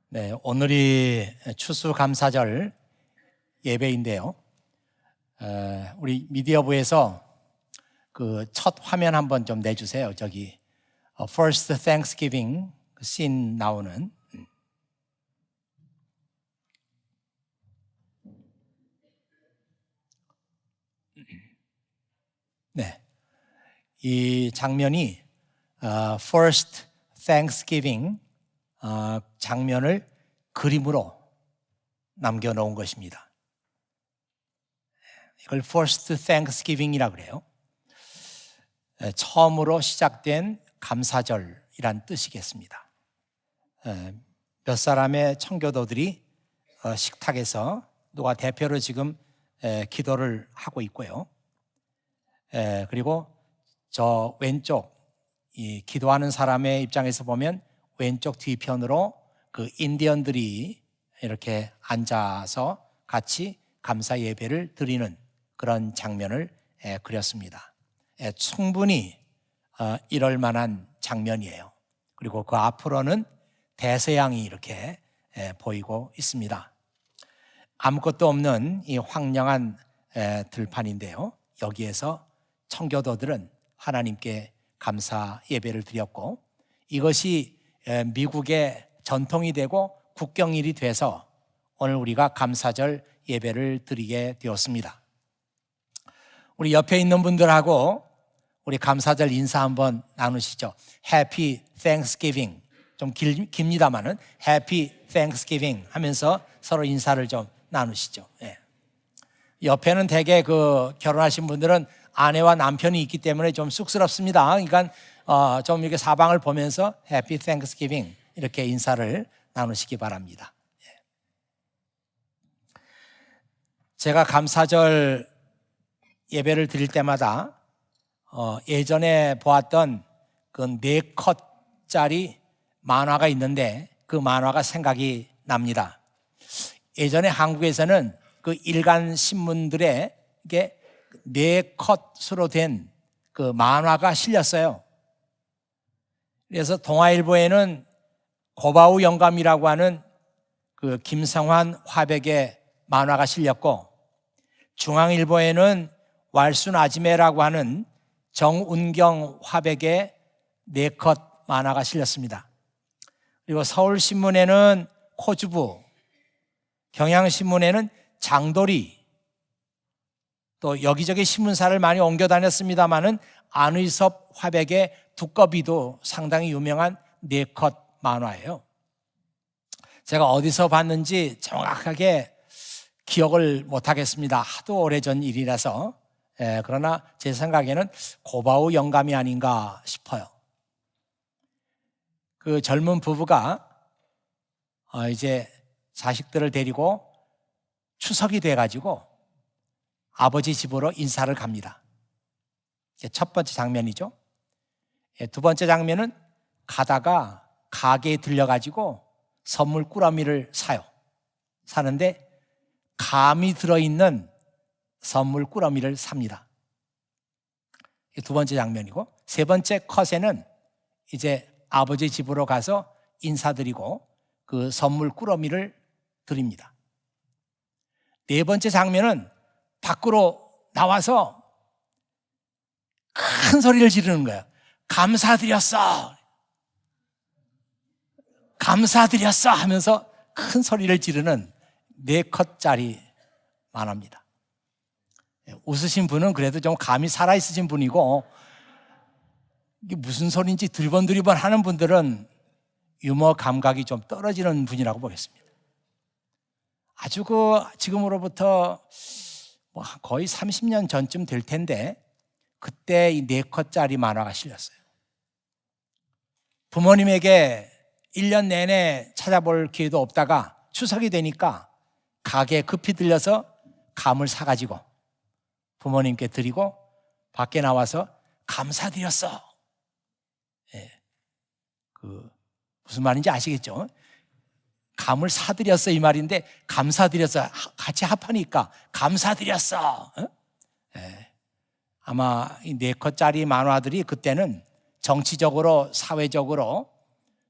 네, 오늘이 추수감사절 예배인데요. 우리 미디어부에서 그 첫 화면 한번 좀 내주세요. 저기 First Thanksgiving 씬 나오는. 네, 이 장면이 First Thanksgiving 장면을 그림으로 남겨놓은 것입니다. 이걸 First Thanksgiving이라고 그래요. 처음으로 시작된 감사절이란 뜻이겠습니다. 몇 사람의 청교도들이 식탁에서 누가 대표로 지금 기도를 하고 있고요. 그리고 저 왼쪽 이 기도하는 사람의 입장에서 보면 왼쪽 뒤편으로 그 인디언들이 이렇게 앉아서 같이 감사 예배를 드리는 그런 장면을 그렸습니다. 충분히 이럴 만한 장면이에요. 그리고 그 앞으로는 대서양이 이렇게 보이고 있습니다. 아무것도 없는 이 황량한 들판인데요. 여기에서 청교도들은 하나님께 감사 예배를 드렸고, 이것이 미국의 전통이 되고 국경일이 돼서 오늘 우리가 감사절 예배를 드리게 되었습니다. 우리 옆에 있는 분들하고 우리 감사절 인사 한번 나누시죠. Happy Thanksgiving. 좀 깁니다만은 Happy Thanksgiving 하면서 서로 인사를 좀 나누시죠. 옆에는 대개 그 결혼하신 분들은 아내와 남편이 있기 때문에 좀 쑥스럽습니다. 그러니까 좀 이렇게 사방을 보면서 Happy Thanksgiving 이렇게 인사를 나누시기 바랍니다. 제가 감사절 예배를 드릴 때마다 예전에 보았던 그 4컷짜리 만화가 있는데 그 만화가 생각이 납니다. 예전에 한국에서는 그 일간 신문들에 이게 4컷으로 된 그 만화가 실렸어요. 그래서 동아일보에는 고바우 영감이라고 하는 그 김성환 화백의 만화가 실렸고, 중앙일보에는 왈순 아지매라고 하는 정운경 화백의 4컷 만화가 실렸습니다. 그리고 서울신문에는 코주부, 경향신문에는 장도리, 또 여기저기 신문사를 많이 옮겨 다녔습니다마는 안의섭 화백의 두꺼비도 상당히 유명한 4컷 만화예요. 제가 어디서 봤는지 정확하게 기억을 못하겠습니다. 하도 오래전 일이라서. 그러나 제 생각에는 고바우 영감이 아닌가 싶어요. 그 젊은 부부가 이제 자식들을 데리고 추석이 돼가지고 아버지 집으로 인사를 갑니다. 이게 첫 번째 장면이죠. 두 번째 장면은 가다가 가게에 들려가지고 선물 꾸러미를 사는데 감이 들어있는 선물 꾸러미를 삽니다. 이게 두 번째 장면이고, 세 번째 컷에는 이제 아버지 집으로 가서 인사드리고 그 선물 꾸러미를 드립니다. 네 번째 장면은 밖으로 나와서 큰 소리를 지르는 거예요. 감사드렸어! 감사드렸어! 하면서 큰 소리를 지르는 4컷짜리 만화입니다. 웃으신 분은 그래도 좀 감이 살아있으신 분이고, 이게 무슨 소리인지 들번들이번 하는 분들은 유머 감각이 좀 떨어지는 분이라고 보겠습니다. 아주 지금으로부터 거의 30년 전쯤 될 텐데, 그때 이 4컷짜리 만화가 실렸어요. 부모님에게 1년 내내 찾아볼 기회도 없다가 추석이 되니까 가게에 급히 들려서 감을 사가지고 부모님께 드리고 밖에 나와서 감사드렸어. 무슨 말인지 아시겠죠? 감을 사드렸어 이 말인데, 감사드렸어 같이 합하니까 감사드렸어. 아마 이 4컷짜리 만화들이 그때는 정치적으로 사회적으로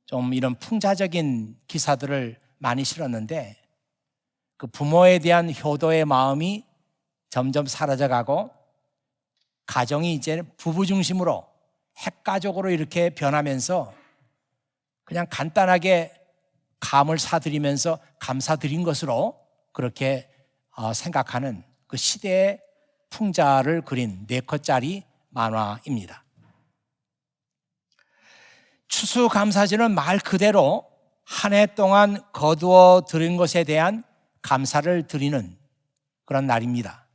좀 이런 풍자적인 기사들을 많이 실었는데 그 부모에 대한 효도의 마음이 점점 사라져가고 가정이 이제 부부 중심으로 핵가족으로 이렇게 변하면서 그냥 간단하게 감을 사드리면서 감사드린 것으로 그렇게 생각하는 그 시대의 풍자를 그린 4컷짜리 만화입니다. 추수감사절은 말 그대로 한 해 동안 거두어 들인 것에 대한 감사를 드리는 그런 날입니다.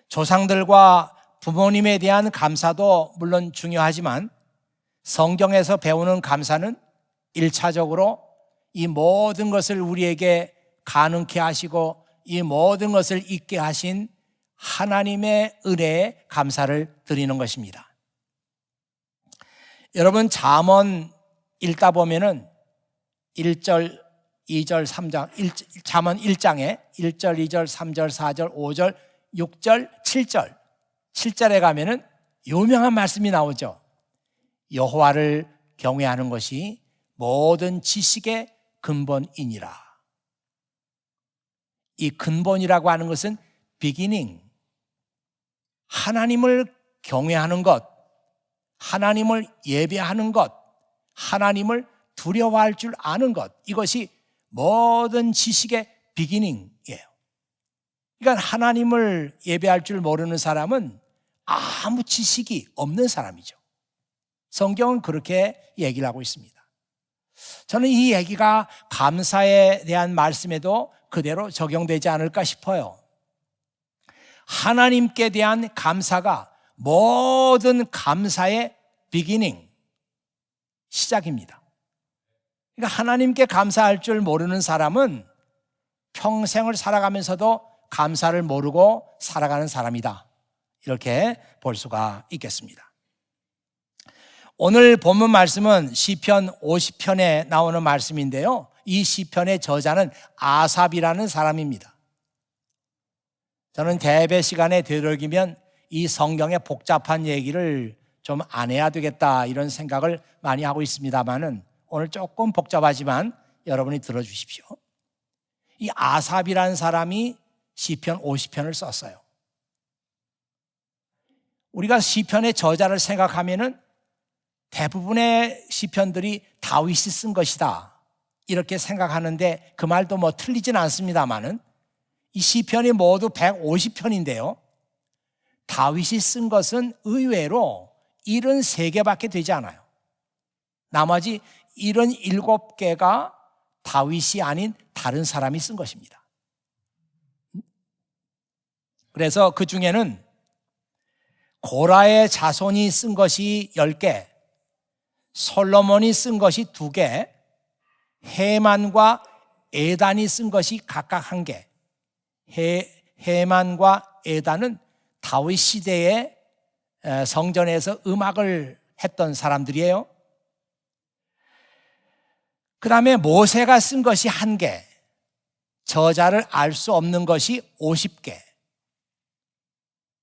조상들과 부모님에 대한 감사도 물론 중요하지만 성경에서 배우는 감사는 1차적으로 이 모든 것을 우리에게 가능케 하시고 이 모든 것을 있게 하신 하나님의 은혜에 감사를 드리는 것입니다. 여러분 잠언 읽다 보면은 1절, 2절, 3장, 잠언 1장에 1절, 2절, 3절, 4절, 5절, 6절, 7절 7절에 가면은 유명한 말씀이 나오죠. 여호와를 경외하는 것이 모든 지식의 근본이니라. 이 근본이라고 하는 것은 beginning, 하나님을 경외하는 것, 하나님을 예배하는 것, 하나님을 두려워할 줄 아는 것, 이것이 모든 지식의 beginning이에요. 그러니까 하나님을 예배할 줄 모르는 사람은 아무 지식이 없는 사람이죠. 성경은 그렇게 얘기를 하고 있습니다. 저는 이 얘기가 감사에 대한 말씀에도 그대로 적용되지 않을까 싶어요. 하나님께 대한 감사가 모든 감사의 비기닝, 시작입니다. 그러니까 하나님께 감사할 줄 모르는 사람은 평생을 살아가면서도 감사를 모르고 살아가는 사람이다. 이렇게 볼 수가 있겠습니다. 오늘 본문 말씀은 시편 50편에 나오는 말씀인데요. 이 시편의 저자는 아삽이라는 사람입니다. 저는 대배 시간에 되도록이면 이 성경의 복잡한 얘기를 좀 안 해야 되겠다 이런 생각을 많이 하고 있습니다만은 오늘 조금 복잡하지만 여러분이 들어주십시오. 이 아삽이라는 사람이 시편 50편을 썼어요. 우리가 시편의 저자를 생각하면은 대부분의 시편들이 다윗이 쓴 것이다 이렇게 생각하는데 그 말도 뭐 틀리진 않습니다만은 이 시편이 모두 150편인데요. 다윗이 쓴 것은 의외로 73개밖에 되지 않아요. 나머지 77개가 다윗이 아닌 다른 사람이 쓴 것입니다. 그래서 그 중에는 고라의 자손이 쓴 것이 10개, 솔로몬이 쓴 것이 2개, 헤만과 에단이 쓴 것이 각각 1개. 헤만과 에단은 다윗 시대에 성전에서 음악을 했던 사람들이에요. 그 다음에 모세가 쓴 것이 1개, 저자를 알 수 없는 것이 50개.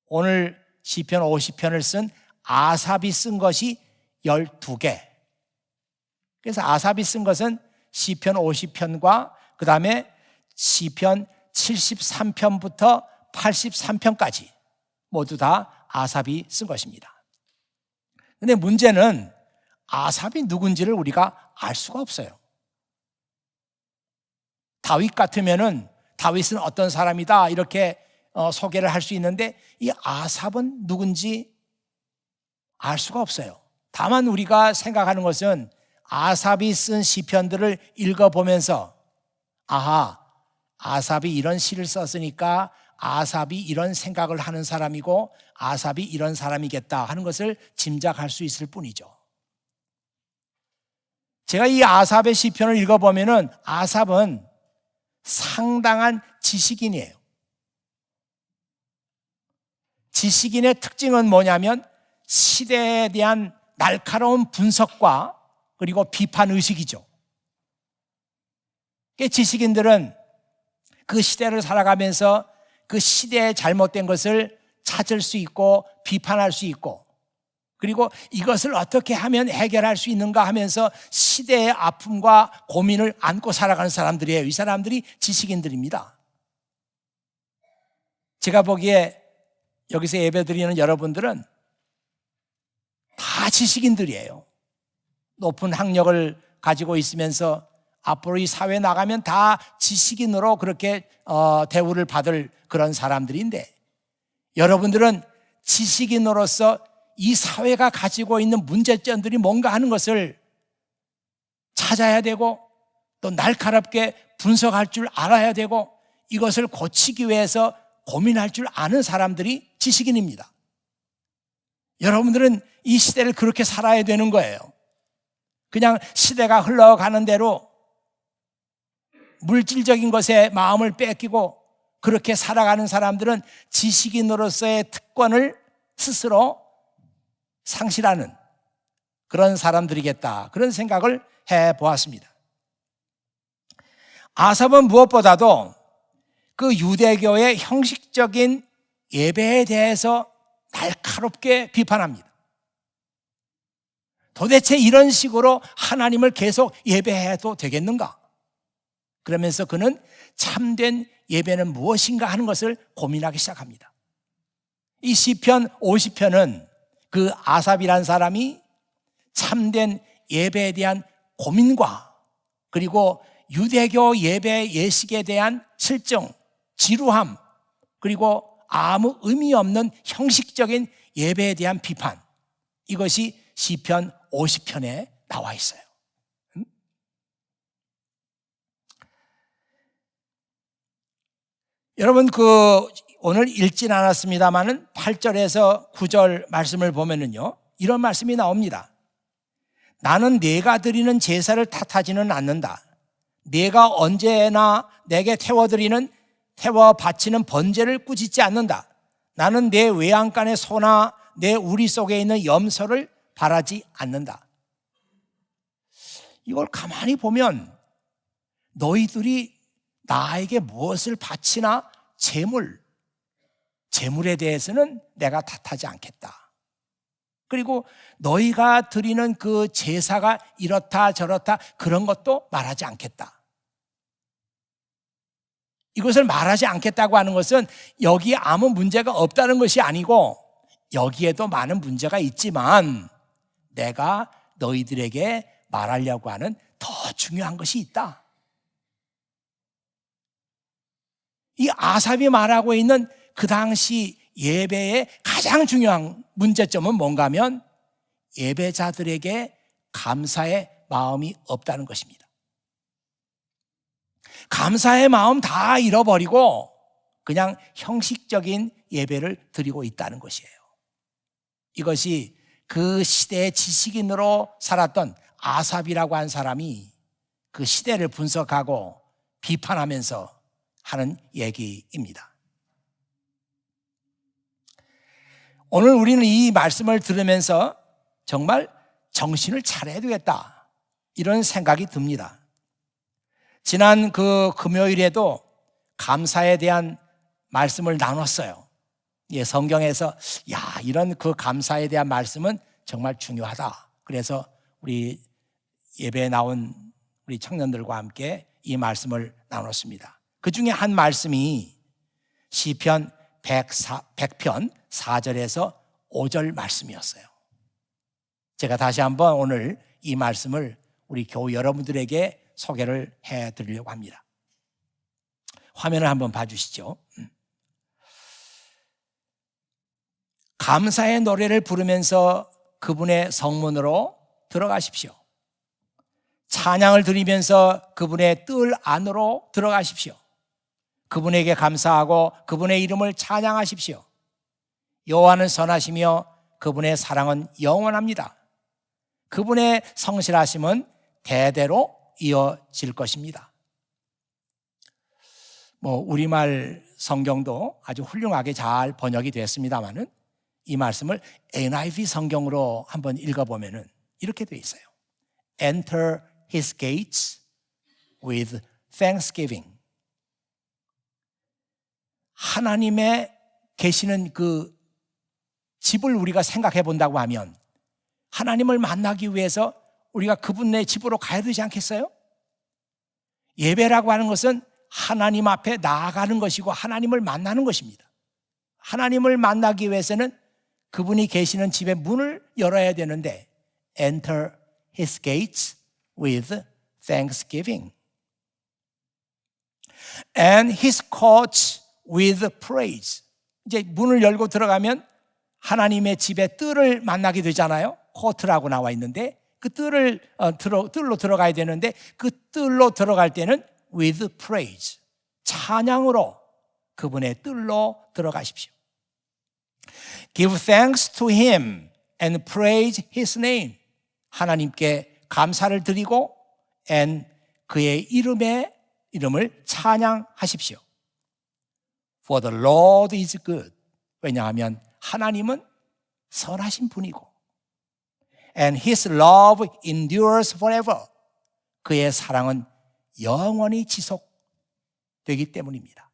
오늘 시편 50편을 쓴 아삽이 쓴 것이 12개. 그래서 아삽이 쓴 것은 시편 50편과 그 다음에 시편 73편부터 83편까지 모두 다 아삽이 쓴 것입니다. 그런데 문제는 아삽이 누군지를 우리가 알 수가 없어요. 다윗 같으면은 다윗은 어떤 사람이다 이렇게 소개를 할 수 있는데 이 아삽은 누군지 알 수가 없어요. 다만 우리가 생각하는 것은 아삽이 쓴 시편들을 읽어보면서 아하, 아삽이 이런 시를 썼으니까 아삽이 이런 생각을 하는 사람이고 아삽이 이런 사람이겠다 하는 것을 짐작할 수 있을 뿐이죠. 제가 이 아삽의 시편을 읽어보면은 아삽은 상당한 지식인이에요. 지식인의 특징은 뭐냐면 시대에 대한 날카로운 분석과 그리고 비판 의식이죠. 지식인들은 그 시대를 살아가면서 그 시대의 잘못된 것을 찾을 수 있고 비판할 수 있고 그리고 이것을 어떻게 하면 해결할 수 있는가 하면서 시대의 아픔과 고민을 안고 살아가는 사람들이에요. 이 사람들이 지식인들입니다. 제가 보기에 여기서 예배드리는 여러분들은 다 지식인들이에요. 높은 학력을 가지고 있으면서 앞으로 이 사회에 나가면 다 지식인으로 그렇게 대우를 받을 그런 사람들인데, 여러분들은 지식인으로서 이 사회가 가지고 있는 문제점들이 뭔가 하는 것을 찾아야 되고, 또 날카롭게 분석할 줄 알아야 되고, 이것을 고치기 위해서 고민할 줄 아는 사람들이 지식인입니다. 여러분들은 이 시대를 그렇게 살아야 되는 거예요. 그냥 시대가 흘러가는 대로 물질적인 것에 마음을 뺏기고 그렇게 살아가는 사람들은 지식인으로서의 특권을 스스로 상실하는 그런 사람들이겠다, 그런 생각을 해보았습니다. 아삽은 무엇보다도 그 유대교의 형식적인 예배에 대해서 날카롭게 비판합니다. 도대체 이런 식으로 하나님을 계속 예배해도 되겠는가? 그러면서 그는 참된 예배는 무엇인가 하는 것을 고민하기 시작합니다. 이 시편 50편은 그 아삽이라는 사람이 참된 예배에 대한 고민과 그리고 유대교 예배 예식에 대한 실정, 지루함, 그리고 아무 의미 없는 형식적인 예배에 대한 비판, 이것이 시편 50편에 나와 있어요. 여러분, 오늘 읽진 않았습니다만은 8절에서 9절 말씀을 보면은요, 이런 말씀이 나옵니다. 나는 네가 드리는 제사를 탓하지는 않는다. 네가 언제나 내게 태워 바치는 번제를 꾸짖지 않는다. 나는 내 외양간의 소나 내 우리 속에 있는 염소를 바라지 않는다. 이걸 가만히 보면 너희들이 나에게 무엇을 바치나 재물에 대해서는 내가 탓하지 않겠다. 그리고 너희가 드리는 그 제사가 이렇다 저렇다 그런 것도 말하지 않겠다. 이것을 말하지 않겠다고 하는 것은 여기에 아무 문제가 없다는 것이 아니고, 여기에도 많은 문제가 있지만 내가 너희들에게 말하려고 하는 더 중요한 것이 있다. 이 아삽이 말하고 있는 그 당시 예배의 가장 중요한 문제점은 뭔가 하면 예배자들에게 감사의 마음이 없다는 것입니다. 감사의 마음 다 잃어버리고 그냥 형식적인 예배를 드리고 있다는 것이에요. 이것이 그 시대의 지식인으로 살았던 아삽이라고 한 사람이 그 시대를 분석하고 비판하면서 하는 얘기입니다. 오늘 우리는 이 말씀을 들으면서 정말 정신을 차려야 되겠다, 이런 생각이 듭니다. 지난 그 금요일에도 감사에 대한 말씀을 나눴어요. 성경에서 이런 그 감사에 대한 말씀은 정말 중요하다. 그래서 우리 예배에 나온 우리 청년들과 함께 이 말씀을 나눴습니다. 그 중에 한 말씀이 시편 100편 4절에서 5절 말씀이었어요. 제가 다시 한번 오늘 이 말씀을 우리 교우 여러분들에게 소개를 해드리려고 합니다. 화면을 한번 봐주시죠. 감사의 노래를 부르면서 그분의 성문으로 들어가십시오. 찬양을 드리면서 그분의 뜰 안으로 들어가십시오. 그분에게 감사하고 그분의 이름을 찬양하십시오. 여호와는 선하시며 그분의 사랑은 영원합니다. 그분의 성실하심은 대대로 이어질 것입니다. 우리말 성경도 아주 훌륭하게 잘 번역이 됐습니다만은 이 말씀을 NIV 성경으로 한번 읽어보면은 이렇게 되어 있어요. Enter his gates with thanksgiving. 하나님의 계시는 그 집을 우리가 생각해 본다고 하면 하나님을 만나기 위해서 우리가 그분의 집으로 가야 되지 않겠어요? 예배라고 하는 것은 하나님 앞에 나아가는 것이고 하나님을 만나는 것입니다. 하나님을 만나기 위해서는 그분이 계시는 집의 문을 열어야 되는데 Enter his gates with thanksgiving and his courts with praise. 이제 문을 열고 들어가면 하나님의 집의 뜰을 만나게 되잖아요. 코트라고 나와 있는데 그 뜰로 들어가야 되는데 그 뜰로 들어갈 때는 with praise, 찬양으로 그분의 뜰로 들어가십시오. Give thanks to him and praise his name. 하나님께 감사를 드리고 and 그의 이름을 찬양하십시오. For the Lord is good. 왜냐하면 하나님은 선하신 분이고 and his love endures forever. 그의 사랑은 영원히 지속되기 때문입니다.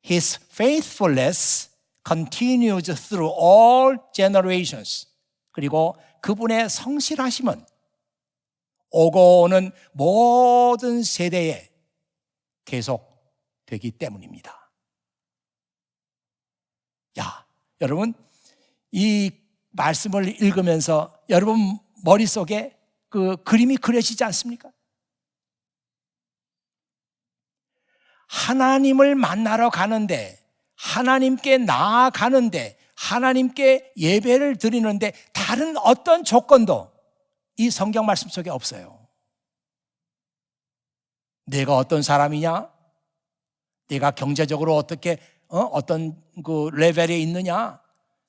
His faithfulness continues through all generations. 그리고 그분의 성실하심은 오고 오는 모든 세대에 계속되기 때문입니다. 야, 여러분 이 말씀을 읽으면서 여러분 머릿속에 그 그림이 그려지지 않습니까? 하나님을 만나러 가는데, 하나님께 나아가는데, 하나님께 예배를 드리는데 다른 어떤 조건도 이 성경 말씀 속에 없어요. 내가 어떤 사람이냐? 내가 경제적으로 어떻게 어떤 그 레벨에 있느냐?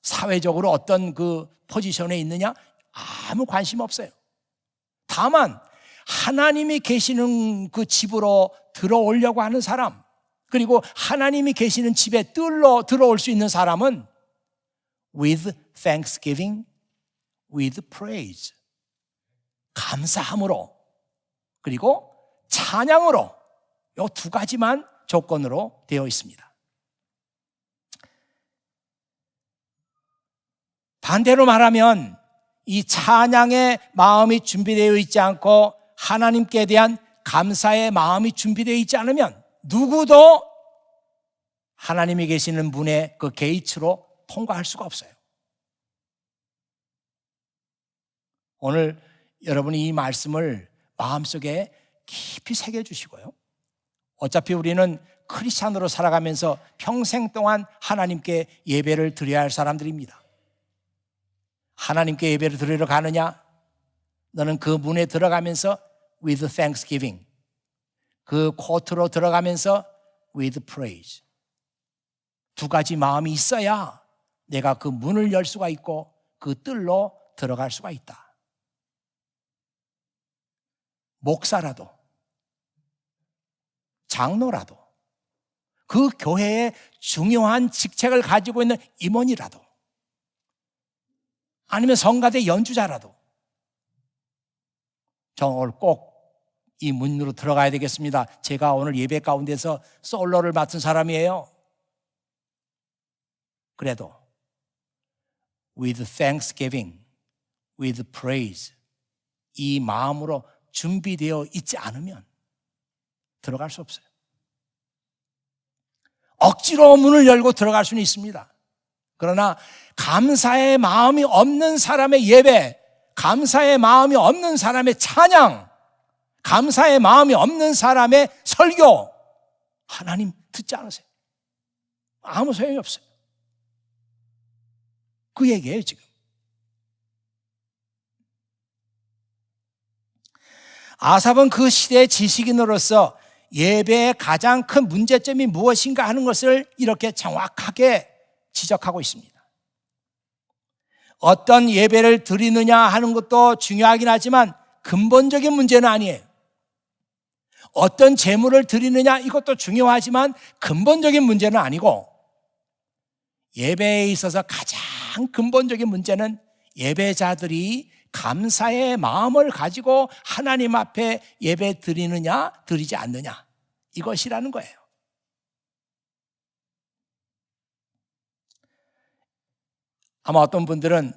사회적으로 어떤 그 포지션에 있느냐? 아무 관심 없어요. 다만 하나님이 계시는 그 집으로 들어오려고 하는 사람, 그리고 하나님이 계시는 집에 뜰로 들어올 수 있는 사람은 with thanksgiving, with praise, 감사함으로 그리고 찬양으로, 이 두 가지만 조건으로 되어 있습니다. 반대로 말하면 이 찬양의 마음이 준비되어 있지 않고 하나님께 대한 감사의 마음이 준비되어 있지 않으면 누구도 하나님이 계시는 문의 그 게이트로 통과할 수가 없어요. 오늘 여러분이 이 말씀을 마음속에 깊이 새겨주시고요. 어차피 우리는 크리스찬으로 살아가면서 평생 동안 하나님께 예배를 드려야 할 사람들입니다. 하나님께 예배를 드리러 가느냐? 너는 그 문에 들어가면서 with thanksgiving, 그 코트로 들어가면서 with praise, 두 가지 마음이 있어야 내가 그 문을 열 수가 있고 그 뜰로 들어갈 수가 있다. 목사라도 장로라도 그 교회의 중요한 직책을 가지고 있는 임원이라도 아니면 성가대 연주자라도 저 오늘 꼭 이 문으로 들어가야 되겠습니다. 제가 오늘 예배 가운데서 솔로를 맡은 사람이에요. 그래도 with thanksgiving, with praise, 이 마음으로 준비되어 있지 않으면 들어갈 수 없어요. 억지로 문을 열고 들어갈 수는 있습니다. 그러나 감사의 마음이 없는 사람의 예배, 감사의 마음이 없는 사람의 찬양, 감사의 마음이 없는 사람의 설교, 하나님 듣지 않으세요. 아무 소용이 없어요. 그 얘기예요 지금. 아삽은 그 시대의 지식인으로서 예배의 가장 큰 문제점이 무엇인가 하는 것을 이렇게 정확하게 지적하고 있습니다. 어떤 예배를 드리느냐 하는 것도 중요하긴 하지만 근본적인 문제는 아니에요. 어떤 제물을 드리느냐 이것도 중요하지만 근본적인 문제는 아니고, 예배에 있어서 가장 근본적인 문제는 예배자들이 감사의 마음을 가지고 하나님 앞에 예배 드리느냐 드리지 않느냐, 이것이라는 거예요. 아마 어떤 분들은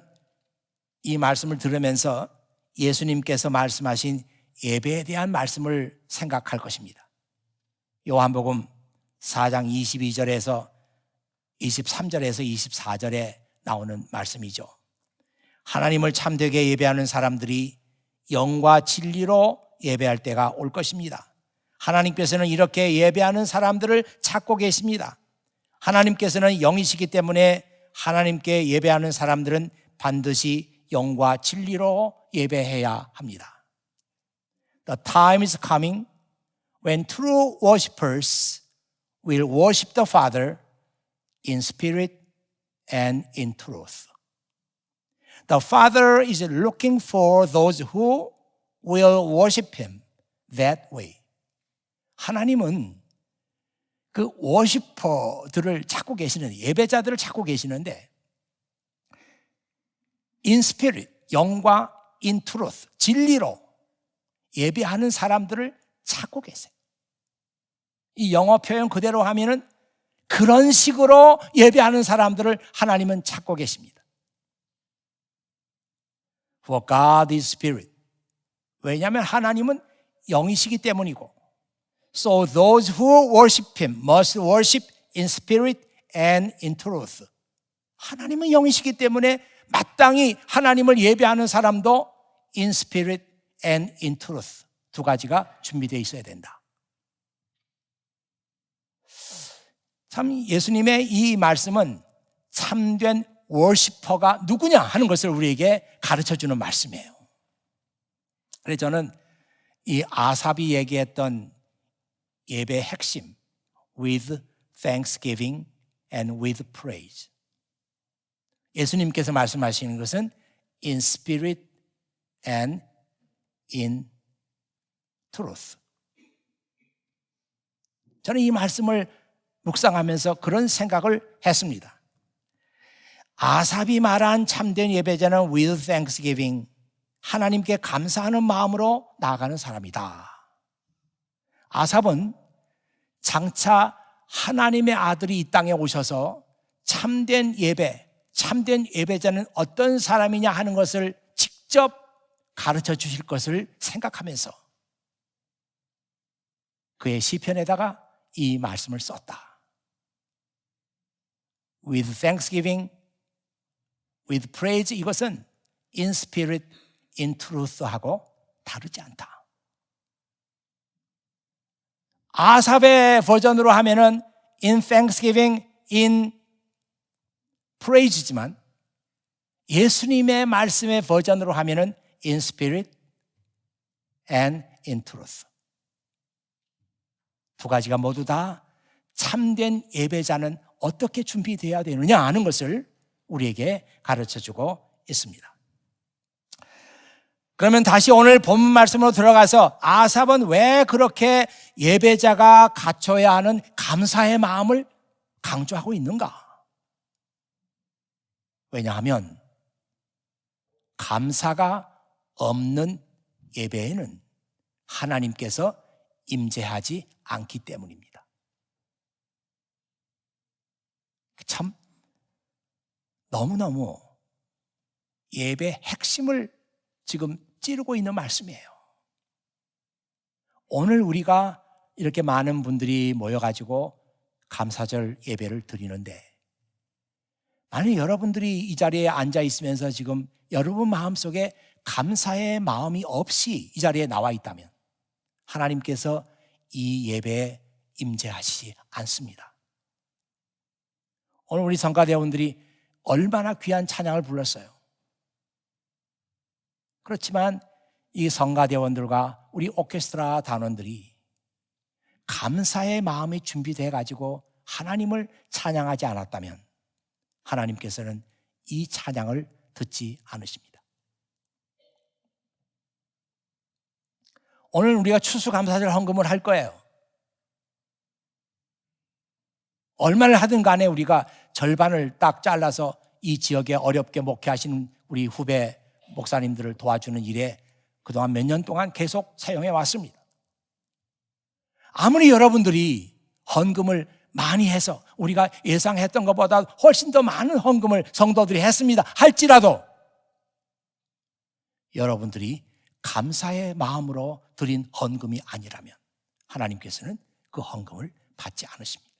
이 말씀을 들으면서 예수님께서 말씀하신 예배에 대한 말씀을 생각할 것입니다. 요한복음 4장 22절에서 23절에서 24절에 나오는 말씀이죠. 하나님을 참되게 예배하는 사람들이 영과 진리로 예배할 때가 올 것입니다. 하나님께서는 이렇게 예배하는 사람들을 찾고 계십니다. 하나님께서는 영이시기 때문에 하나님께 예배하는 사람들은 반드시 영과 진리로 예배해야 합니다. The time is coming when true worshipers will worship the Father in spirit and in truth. The Father is looking for those who will worship Him that way. 하나님은 그 워시퍼들을 찾고 계시는, 예배자들을 찾고 계시는데 in spirit, 영과 in truth, 진리로 예배하는 사람들을 찾고 계세요. 이 영어 표현 그대로 하면은 그런 식으로 예배하는 사람들을 하나님은 찾고 계십니다. For God is spirit. 왜냐하면 하나님은 영이시기 때문이고, so those who worship Him must worship in spirit and in truth. 하나님은 영이시기 때문에 마땅히 하나님을 예배하는 사람도 in spirit and in truth, 두 가지가 준비되어 있어야 된다. 참 예수님의 이 말씀은 참된 워시퍼가 누구냐 하는 것을 우리에게 가르쳐주는 말씀이에요. 그래서 저는 이 아삽이 얘기했던 예배의 핵심, with thanksgiving and with praise. 예수님께서 말씀하시는 것은 in spirit and in truth. 저는 이 말씀을 묵상하면서 그런 생각을 했습니다. 아삽이 말한 참된 예배자는 with thanksgiving, 하나님께 감사하는 마음으로 나아가는 사람이다. 아삽은 장차 하나님의 아들이 이 땅에 오셔서 참된 예배, 참된 예배자는 어떤 사람이냐 하는 것을 직접 가르쳐 주실 것을 생각하면서 그의 시편에다가 이 말씀을 썼다. With thanksgiving, with praise, 이것은 in spirit, in truth하고 다르지 않다. 아삽의 버전으로 하면은 in thanksgiving, in praise지만 예수님의 말씀의 버전으로 하면은 in spirit and in truth. 두 가지가 모두 다 참된 예배자는 어떻게 준비되어야 되느냐 하는 것을 우리에게 가르쳐주고 있습니다. 그러면 다시 오늘 본문 말씀으로 들어가서 아삽은 왜 그렇게 예배자가 갖춰야 하는 감사의 마음을 강조하고 있는가? 왜냐하면 감사가 없는 예배에는 하나님께서 임재하지 않기 때문입니다. 참 너무너무 예배의 핵심을 지금 찌르고 있는 말씀이에요. 오늘 우리가 이렇게 많은 분들이 모여가지고 감사절 예배를 드리는데, 만약 여러분들이 이 자리에 앉아 있으면서 지금 여러분 마음속에 감사의 마음이 없이 이 자리에 나와 있다면 하나님께서 이 예배에 임재하시지 않습니다. 오늘 우리 성가대원들이 얼마나 귀한 찬양을 불렀어요. 그렇지만 이 성가대원들과 우리 오케스트라 단원들이 감사의 마음이 준비되어 가지고 하나님을 찬양하지 않았다면 하나님께서는 이 찬양을 듣지 않으십니다. 오늘 우리가 추수감사절 헌금을 할 거예요. 얼마를 하든 간에 우리가 절반을 딱 잘라서 이 지역에 어렵게 목회하시는 우리 후배 목사님들을 도와주는 일에 그동안 몇 년 동안 계속 사용해 왔습니다. 아무리 여러분들이 헌금을 많이 해서 우리가 예상했던 것보다 훨씬 더 많은 헌금을 성도들이 했습니다. 할지라도 여러분들이 감사의 마음으로 드린 헌금이 아니라면 하나님께서는 그 헌금을 받지 않으십니다.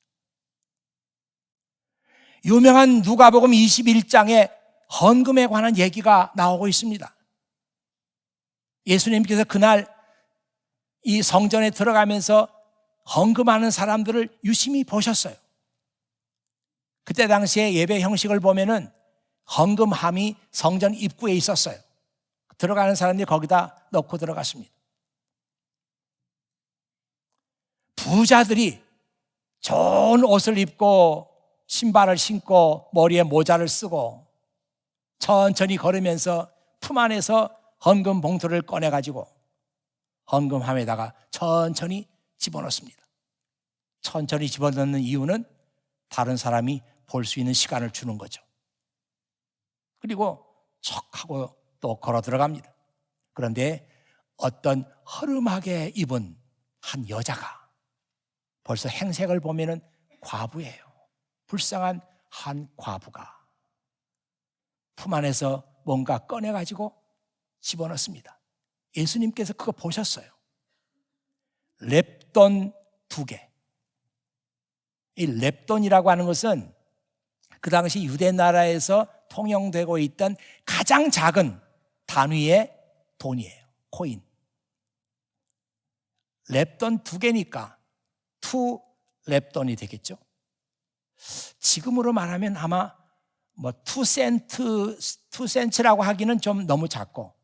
유명한 누가복음 21장에 헌금에 관한 얘기가 나오고 있습니다. 예수님께서 그날 이 성전에 들어가면서 헌금하는 사람들을 유심히 보셨어요. 그때 당시에 예배 형식을 보면은 헌금함이 성전 입구에 있었어요. 들어가는 사람들이 거기다 넣고 들어갔습니다. 부자들이 좋은 옷을 입고 신발을 신고 머리에 모자를 쓰고 천천히 걸으면서 품 안에서 헌금 봉투를 꺼내가지고 헌금함에다가 천천히 집어넣습니다. 천천히 집어넣는 이유는 다른 사람이 볼 수 있는 시간을 주는 거죠. 그리고 척 하고 또 걸어 들어갑니다. 그런데 어떤 허름하게 입은 한 여자가, 벌써 행색을 보면은 과부예요. 불쌍한 한 과부가 품 안에서 뭔가 꺼내가지고 집어넣습니다. 예수님께서 그거 보셨어요. 렙돈 2개. 이 렙돈이라고 하는 것은 그 당시 유대 나라에서 통용되고 있던 가장 작은 단위의 돈이에요. 코인. 렙돈 2개니까 2 렙돈이 되겠죠. 지금으로 말하면 아마 뭐 2센트라고 하기는 좀 너무 작고,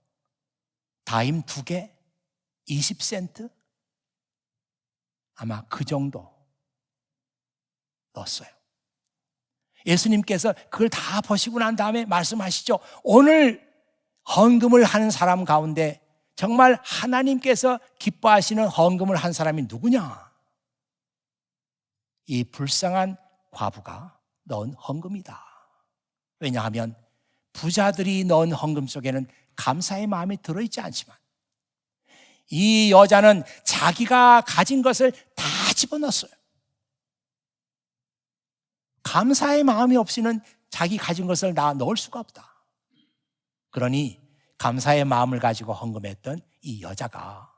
다임 2개, 20센트? 아마 그 정도 넣었어요. 예수님께서 그걸 다 보시고 난 다음에 말씀하시죠. 오늘 헌금을 하는 사람 가운데 정말 하나님께서 기뻐하시는 헌금을 한 사람이 누구냐? 이 불쌍한 과부가 넣은 헌금이다. 왜냐하면 부자들이 넣은 헌금 속에는 감사의 마음이 들어있지 않지만 이 여자는 자기가 가진 것을 다 집어넣었어요. 감사의 마음이 없이는 자기 가진 것을 다 넣을 수가 없다. 그러니 감사의 마음을 가지고 헌금했던 이 여자가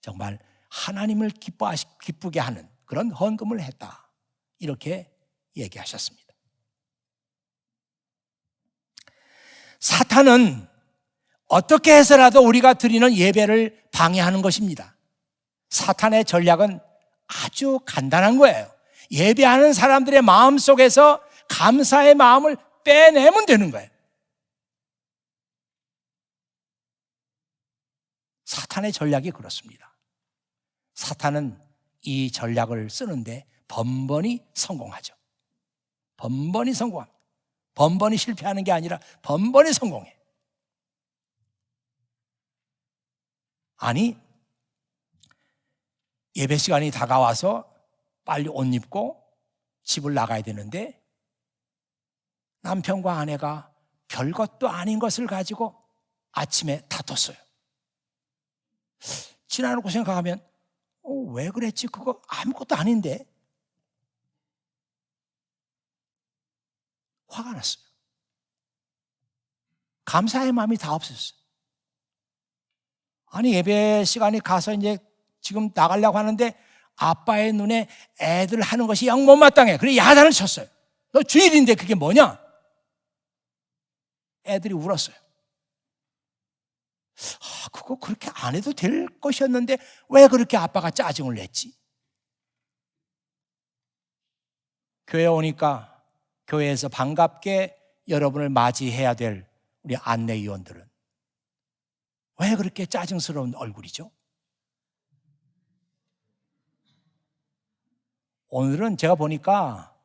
정말 하나님을 기쁘게 하는 그런 헌금을 했다. 이렇게 얘기하셨습니다. 사탄은 어떻게 해서라도 우리가 드리는 예배를 방해하는 것입니다. 사탄의 전략은 아주 간단한 거예요. 예배하는 사람들의 마음 속에서 감사의 마음을 빼내면 되는 거예요. 사탄의 전략이 그렇습니다. 사탄은 이 전략을 쓰는데 번번이 성공하죠. 번번이 성공합니다. 번번이 실패하는 게 아니라 번번이 성공해. 아니, 예배 시간이 다가와서 빨리 옷 입고 집을 나가야 되는데 남편과 아내가 별것도 아닌 것을 가지고 아침에 다퉜어요. 지나놓고 생각하면 왜 그랬지? 그거 아무것도 아닌데. 화가 났어요. 감사의 마음이 다 없었어요. 아니, 예배 시간이 가서 이제 지금 나가려고 하는데 아빠의 눈에 애들 하는 것이 영 못마땅해. 그래 야단을 쳤어요. 너 주일인데 그게 뭐냐? 애들이 울었어요. 그거 그렇게 안 해도 될 것이었는데 왜 그렇게 아빠가 짜증을 냈지? 교회 오니까 교회에서 반갑게 여러분을 맞이해야 될 우리 안내위원들은 왜 그렇게 짜증스러운 얼굴이죠? 오늘은 제가 보니까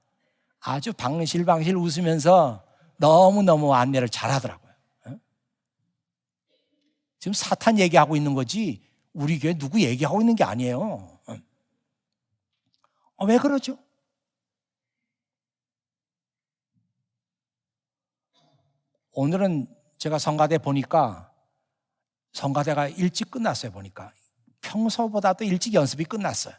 아주 방실방실 웃으면서 너무너무 안내를 잘하더라고요. 지금 사탄 얘기하고 있는 거지 우리 교회 누구 얘기하고 있는 게 아니에요. 왜 그러죠? 오늘은 제가 성가대 보니까 성가대가 일찍 끝났어요. 보니까 평소보다도 일찍 연습이 끝났어요.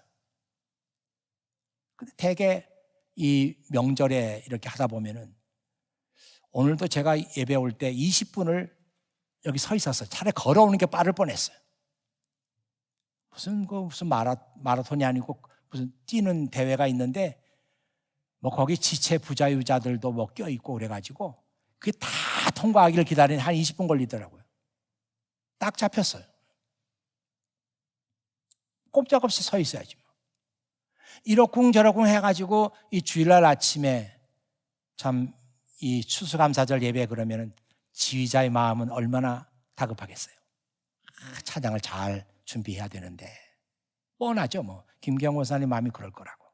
근데 대개 이 명절에 이렇게 하다 보면은 오늘도 제가 예배 올 때 20분을 여기 서 있었어요. 차라리 걸어오는 게 빠를 뻔했어요. 무슨 마라톤이 아니고 무슨 뛰는 대회가 있는데 뭐 거기 지체 부자유자들도 뭐 껴있고 그래가지고 그게 다 통과하기를 기다리는 한 20분 걸리더라고요. 딱 잡혔어요. 꼼짝없이 서 있어야지. 이러쿵저러쿵 해가지고 이 주일날 아침에 참 이 추수감사절 예배 그러면은 지휘자의 마음은 얼마나 다급하겠어요. 찬양을 잘 준비해야 되는데 뻔하죠. 뭐 김경호 목사님 마음이 그럴 거라고.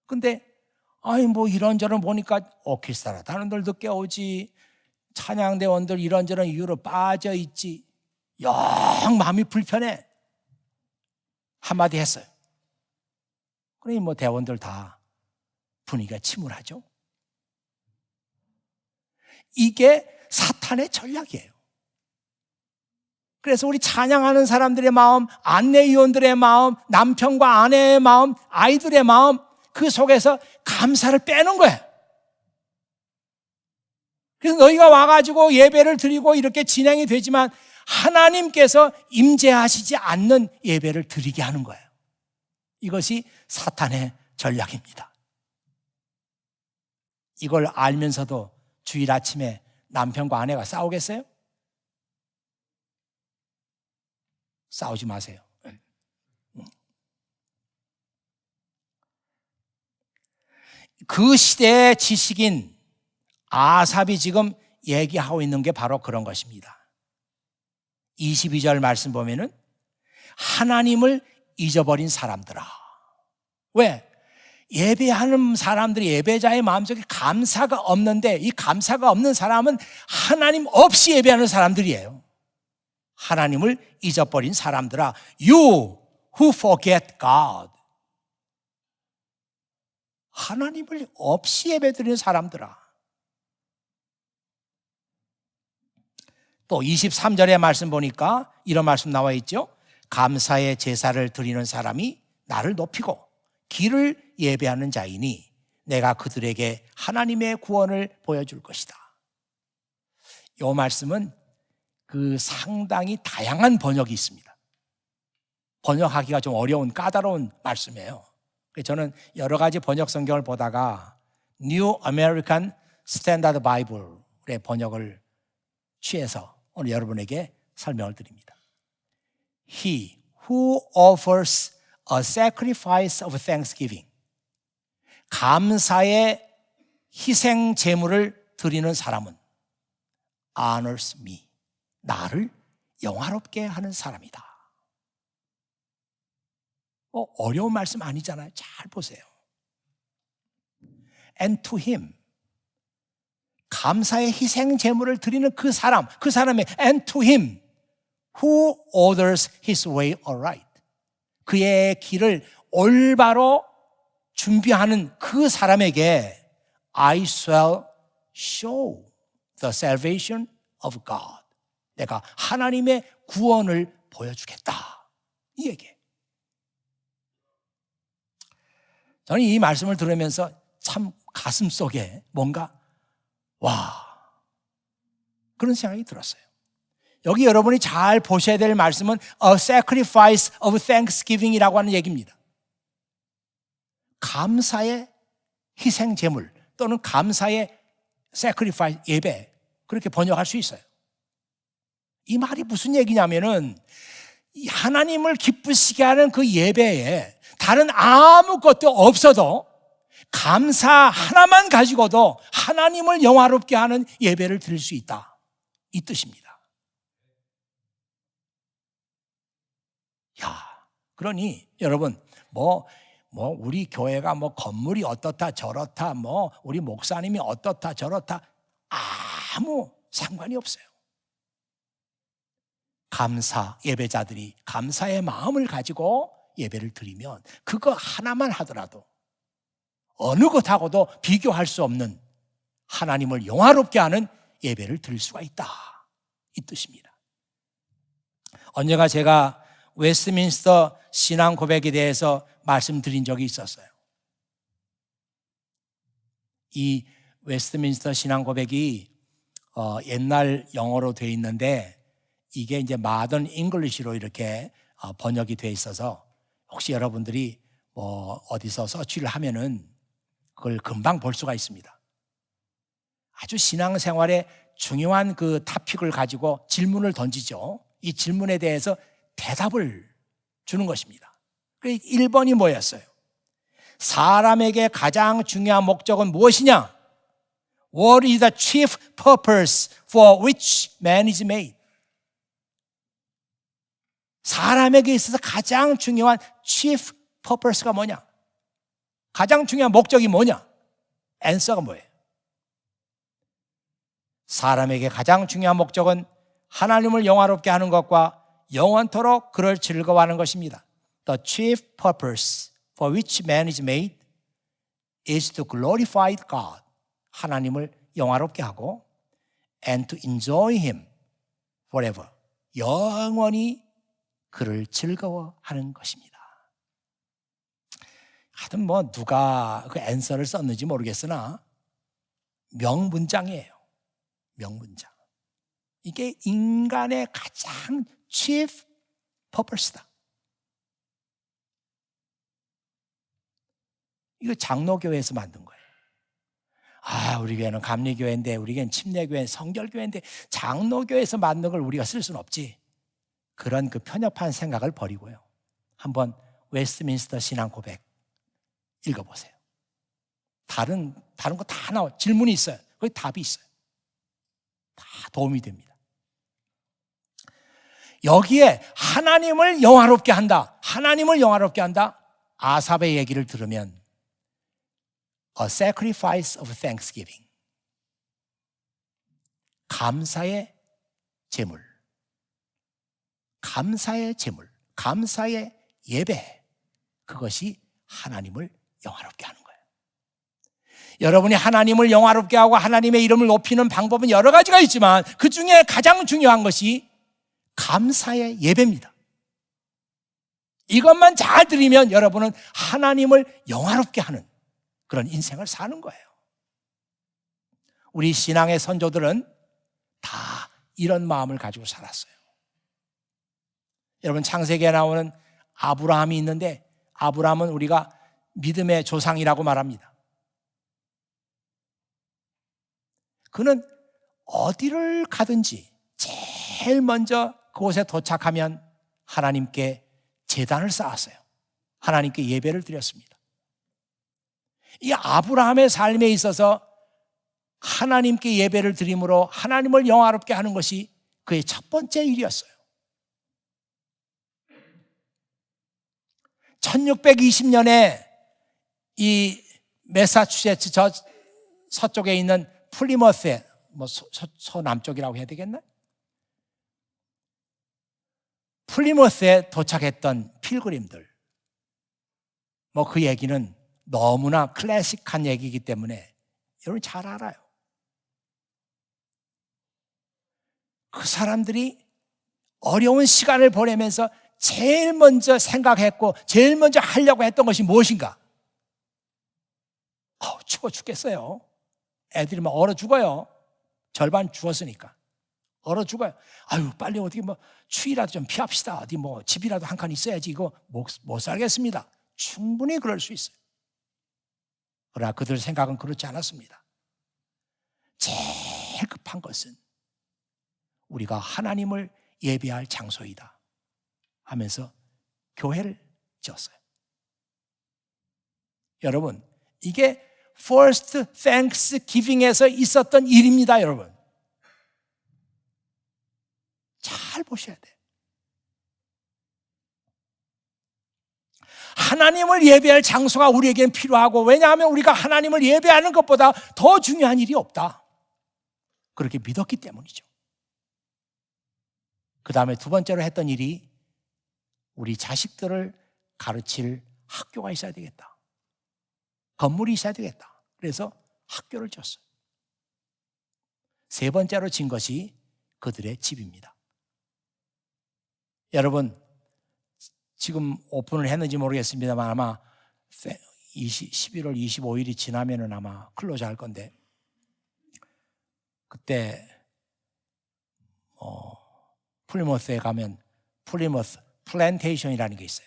근데 뭐 이런저런 보니까 오케스트라 단원들도 깨우지, 찬양대원들 이런저런 이유로 빠져있지, 영 마음이 불편해. 한마디 했어요. 그러니 뭐 대원들 다 분위기가 침울하죠. 이게 사탄의 전략이에요. 그래서 우리 찬양하는 사람들의 마음, 안내위원들의 마음, 남편과 아내의 마음, 아이들의 마음, 그 속에서 감사를 빼는 거예요. 그래서 너희가 와가지고 예배를 드리고 이렇게 진행이 되지만 하나님께서 임재하시지 않는 예배를 드리게 하는 거예요. 이것이 사탄의 전략입니다. 이걸 알면서도 주일 아침에 남편과 아내가 싸우겠어요? 싸우지 마세요. 그 시대의 지식인 아삽이 지금 얘기하고 있는 게 바로 그런 것입니다. 22절 말씀 보면은 하나님을 잊어버린 사람들아. 왜? 예배하는 사람들이 예배자의 마음속에 감사가 없는데 이 감사가 없는 사람은 하나님 없이 예배하는 사람들이에요. 하나님을 잊어버린 사람들아. You who forget God. 하나님을 없이 예배드리는 사람들아. 또 23절의 말씀 보니까 이런 말씀 나와 있죠. 감사의 제사를 드리는 사람이 나를 높이고 길을 예배하는 자이니 내가 그들에게 하나님의 구원을 보여줄 것이다. 이 말씀은 그 상당히 다양한 번역이 있습니다. 번역하기가 좀 어려운 까다로운 말씀이에요. 그래서 저는 여러 가지 번역 성경을 보다가 New American Standard Bible의 번역을 취해서 오늘 여러분에게 설명을 드립니다. He who offers a sacrifice of thanksgiving. 감사의 희생 제물을 드리는 사람은 honors me. 나를 영화롭게 하는 사람이다. 어려운 말씀 아니잖아요. 잘 보세요. And to him. 감사의 희생 제물을 드리는 그 사람의 and to him who orders his way aright. 그의 길을 올바로 준비하는 그 사람에게 I shall show the salvation of God. 내가 하나님의 구원을 보여주겠다. 이 얘기예요. 저는 이 말씀을 들으면서 참 가슴 속에 뭔가 그런 생각이 들었어요. 여기 여러분이 잘 보셔야 될 말씀은 A sacrifice of thanksgiving이라고 하는 얘기입니다. 감사의 희생 제물 또는 감사의 sacrifice 예배 그렇게 번역할 수 있어요. 이 말이 무슨 얘기냐면은 하나님을 기쁘시게 하는 그 예배에 다른 아무것도 없어도 감사 하나만 가지고도 하나님을 영화롭게 하는 예배를 드릴 수 있다. 이 뜻입니다. 그러니 여러분 우리 교회가 건물이 어떻다 저렇다 우리 목사님이 어떻다 저렇다 아무 상관이 없어요. 감사 예배자들이 감사의 마음을 가지고 예배를 드리면 그거 하나만 하더라도 어느 것하고도 비교할 수 없는 하나님을 영화롭게 하는 예배를 드릴 수가 있다. 이 뜻입니다. 언젠가 제가 웨스트민스터 신앙 고백에 대해서 말씀드린 적이 있었어요. 이 웨스트민스터 신앙 고백이 옛날 영어로 되어 있는데 이게 이제 마던 잉글리시로 이렇게 번역이 되어 있어서 혹시 여러분들이 뭐 어디서 서치를 하면은 그걸 금방 볼 수가 있습니다. 아주 신앙생활에 중요한 그 토픽을 가지고 질문을 던지죠. 이 질문에 대해서 대답을 주는 것입니다. 1번이 뭐였어요? 사람에게 가장 중요한 목적은 무엇이냐? What is the chief purpose for which man is made? 사람에게 있어서 가장 중요한 chief purpose가 뭐냐? 가장 중요한 목적이 뭐냐? answer가 뭐예요? 사람에게 가장 중요한 목적은 하나님을 영화롭게 하는 것과 영원토록 그를 즐거워하는 것입니다. The chief purpose for which man is made is to glorify God. 하나님을 영화롭게 하고 and to enjoy Him forever. 영원히 그를 즐거워하는 것입니다. 하여튼 뭐 누가 그 answer를 썼는지 모르겠으나 명문장이에요. 명문장. 이게 인간의 가장 chief purpose다. 이거 장로교회에서 만든 거예요. 우리 교회는 감리교회인데, 우리 교회는 침례교회, 성결교회인데 장로교회에서 만든 걸 우리가 쓸 수는 없지. 그런 그 편협한 생각을 버리고요. 한번 웨스트민스터 신앙 고백 읽어보세요. 다른 거 다 나와. 질문이 있어요. 거기 답이 있어요. 다 도움이 됩니다. 여기에 하나님을 영화롭게 한다. 하나님을 영화롭게 한다. 아삽의 얘기를 들으면 A sacrifice of thanksgiving. 감사의 제물. 감사의 제물. 감사의 예배. 그것이 하나님을 영화롭게 하는 거예요. 여러분이 하나님을 영화롭게 하고 하나님의 이름을 높이는 방법은 여러 가지가 있지만 그 중에 가장 중요한 것이 감사의 예배입니다. 이것만 잘 드리면 여러분은 하나님을 영화롭게 하는 그런 인생을 사는 거예요. 우리 신앙의 선조들은 다 이런 마음을 가지고 살았어요. 여러분 창세기에 나오는 아브라함이 있는데 아브라함은 우리가 믿음의 조상이라고 말합니다. 그는 어디를 가든지 제일 먼저 그곳에 도착하면 하나님께 제단을 쌓았어요. 하나님께 예배를 드렸습니다. 이 아브라함의 삶에 있어서 하나님께 예배를 드림으로 하나님을 영화롭게 하는 것이 그의 첫 번째 일이었어요. 1620년에 이 매사추세츠 저 서쪽에 있는 플리머스에 서남쪽이라고 해야 되겠나? 플리머스에 도착했던 필그림들, 그 얘기는 너무나 클래식한 얘기이기 때문에 여러분 잘 알아요. 그 사람들이 어려운 시간을 보내면서 제일 먼저 생각했고 제일 먼저 하려고 했던 것이 무엇인가? 추워 죽겠어요. 애들이 막 얼어 죽어요. 절반 죽었으니까 얼어 죽어요. 빨리 어떻게 추위라도 좀 피합시다. 어디 집이라도 한 칸 있어야지. 이거 못 살겠습니다. 충분히 그럴 수 있어요. 그러나 그들 생각은 그렇지 않았습니다. 제일 급한 것은 우리가 하나님을 예배할 장소이다 하면서 교회를 지었어요. 여러분, 이게 First Thanksgiving에서 있었던 일입니다, 여러분. 잘 보셔야 돼요. 하나님을 예배할 장소가 우리에게는 필요하고, 왜냐하면 우리가 하나님을 예배하는 것보다 더 중요한 일이 없다. 그렇게 믿었기 때문이죠. 그 다음에 두 번째로 했던 일이 우리 자식들을 가르칠 학교가 있어야 되겠다. 건물이 있어야 되겠다. 그래서 학교를 지었어요. 세 번째로 진 것이 그들의 집입니다. 여러분, 지금 오픈을 했는지 모르겠습니다만 아마 11월 25일이 지나면은 아마 클로즈 할 건데, 그때 플리머스에 가면 플리머스 플랜테이션이라는 게 있어요.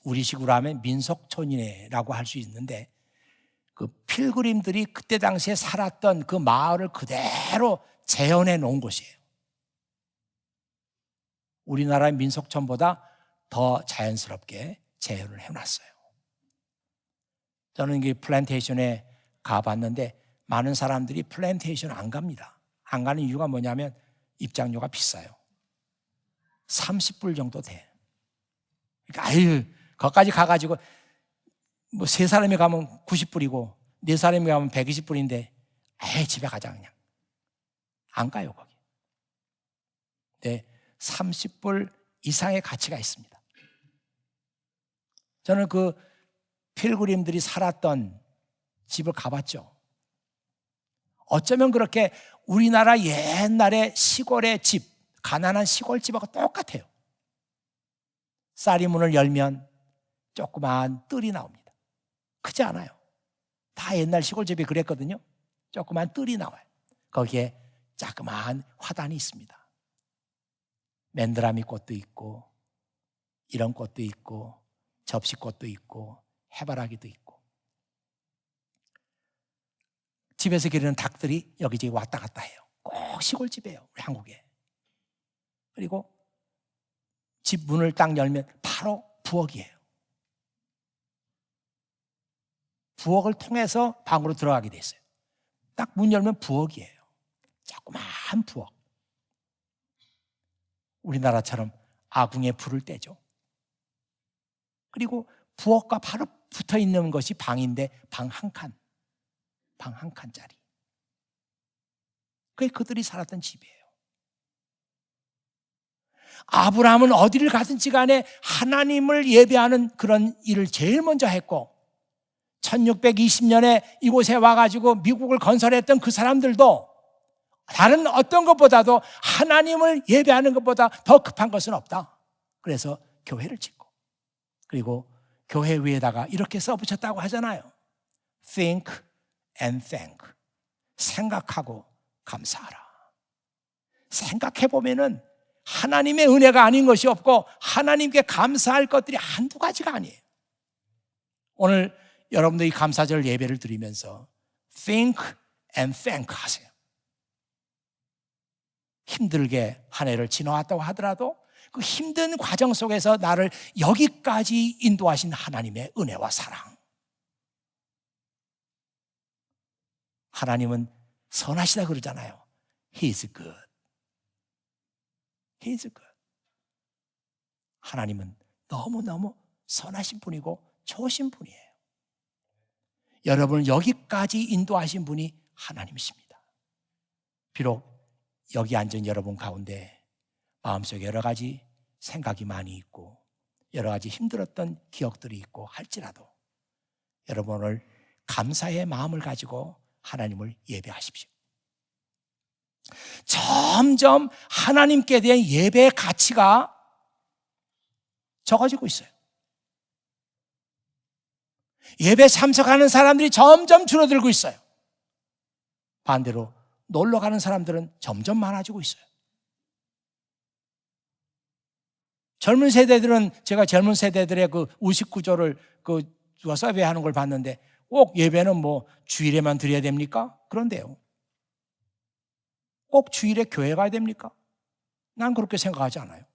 우리식으로 하면 민속촌이라고 할 수 있는데 그 필그림들이 그때 당시에 살았던 그 마을을 그대로 재현해 놓은 곳이에요. 우리나라의 민속촌보다 더 자연스럽게 재현을 해놨어요. 저는 이 플랜테이션에 가봤는데 많은 사람들이 플랜테이션 안 갑니다. 안 가는 이유가 뭐냐면 입장료가 비싸요. 30불 정도 돼. 그러니까 거기까지 가가지고 뭐 3사람이 가면 90불이고 4사람이 가면 120불인데 집에 가자 그냥. 안 가요 거기. 네, 30불 이상의 가치가 있습니다. 저는 그 필그림들이 살았던 집을 가봤죠. 어쩌면 그렇게 우리나라 옛날의 시골의 집, 가난한 시골집하고 똑같아요. 쌀이 문을 열면 조그만 뜰이 나옵니다. 크지 않아요. 다 옛날 시골집이 그랬거든요. 조그만 뜰이 나와요. 거기에 자그마한 화단이 있습니다. 맨드라미 꽃도 있고 이런 꽃도 있고 접시꽃도 있고 해바라기도 있고 집에서 기르는 닭들이 여기저기 왔다 갔다 해요. 꼭 시골집이에요. 우리 한국에. 그리고 집 문을 딱 열면 바로 부엌이에요. 부엌을 통해서 방으로 들어가게 돼 있어요. 딱 문 열면 부엌이에요. 조그만 부엌. 우리나라처럼 아궁이에 불을 떼죠. 그리고 부엌과 바로 붙어 있는 것이 방인데 방 한 칸. 방 한 칸짜리. 그게 그들이 살았던 집이에요. 아브라함은 어디를 가든지 간에 하나님을 예배하는 그런 일을 제일 먼저 했고 1620년에 이곳에 와가지고 미국을 건설했던 그 사람들도 다른 어떤 것보다도 하나님을 예배하는 것보다 더 급한 것은 없다. 그래서 교회를 짓고 그리고 교회 위에다가 이렇게 써붙였다고 하잖아요. Think and thank. 생각하고 감사하라. 생각해보면은 하나님의 은혜가 아닌 것이 없고 하나님께 감사할 것들이 한두 가지가 아니에요. 오늘 여러분들이 감사절 예배를 드리면서 think and thank 하세요. 힘들게 한 해를 지나왔다고 하더라도 그 힘든 과정 속에서 나를 여기까지 인도하신 하나님의 은혜와 사랑. 하나님은 선하시다 그러잖아요. He is good. He is good. 하나님은 너무너무 선하신 분이고 좋으신 분이에요. 여러분을 여기까지 인도하신 분이 하나님이십니다. 비록 여기 앉은 여러분 가운데 마음속에 여러 가지 생각이 많이 있고 여러 가지 힘들었던 기억들이 있고 할지라도 여러분 오늘 감사의 마음을 가지고 하나님을 예배하십시오. 점점 하나님께 대한 예배의 가치가 적어지고 있어요. 예배 참석하는 사람들이 점점 줄어들고 있어요. 반대로 놀러 가는 사람들은 점점 많아지고 있어요. 젊은 세대들은 제가 젊은 세대들의 그 의식 구조를 그 서베이하는 걸 봤는데 꼭 예배는 뭐 주일에만 드려야 됩니까? 그런데요. 꼭 주일에 교회 가야 됩니까? 난 그렇게 생각하지 않아요.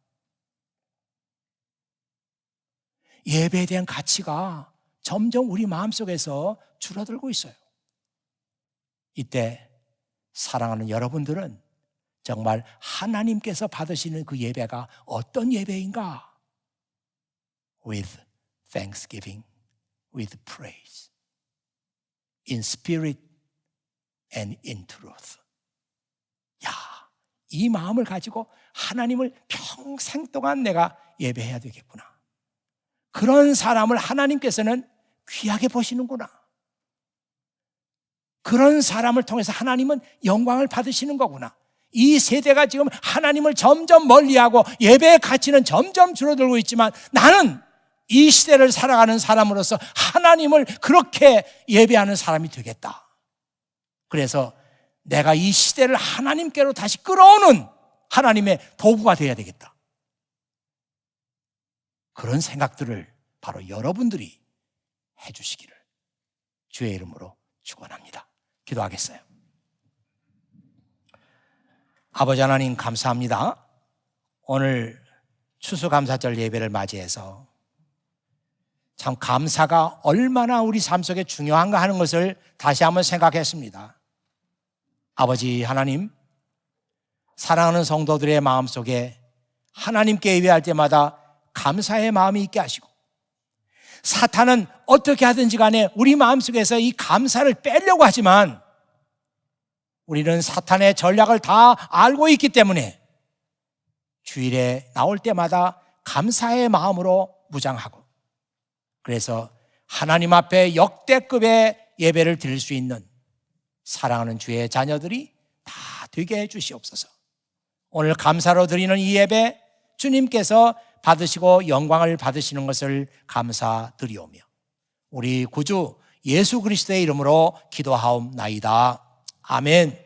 예배에 대한 가치가 점점 우리 마음속에서 줄어들고 있어요. 이때 사랑하는 여러분들은 정말 하나님께서 받으시는 그 예배가 어떤 예배인가? With thanksgiving, with praise, in spirit and in truth. 야, 이 마음을 가지고 하나님을 평생 동안 내가 예배해야 되겠구나. 그런 사람을 하나님께서는 귀하게 보시는구나. 그런 사람을 통해서 하나님은 영광을 받으시는 거구나. 이 세대가 지금 하나님을 점점 멀리하고 예배의 가치는 점점 줄어들고 있지만 나는 이 시대를 살아가는 사람으로서 하나님을 그렇게 예배하는 사람이 되겠다. 그래서 내가 이 시대를 하나님께로 다시 끌어오는 하나님의 도구가 되어야 되겠다. 그런 생각들을 바로 여러분들이 해주시기를 주의 이름으로 축원합니다. 기도하겠어요. 아버지 하나님 감사합니다. 오늘 추수감사절 예배를 맞이해서 참 감사가 얼마나 우리 삶 속에 중요한가 하는 것을 다시 한번 생각했습니다. 아버지 하나님, 사랑하는 성도들의 마음속에 하나님께 예배할 때마다 감사의 마음이 있게 하시고, 사탄은 어떻게 하든지 간에 우리 마음속에서 이 감사를 빼려고 하지만 우리는 사탄의 전략을 다 알고 있기 때문에 주일에 나올 때마다 감사의 마음으로 무장하고, 그래서 하나님 앞에 역대급의 예배를 드릴 수 있는 사랑하는 주의 자녀들이 다 되게 해 주시옵소서. 오늘 감사로 드리는 이 예배 주님께서 받으시고 영광을 받으시는 것을 감사드리오며 우리 구주 예수 그리스도의 이름으로 기도하옵나이다. 아멘.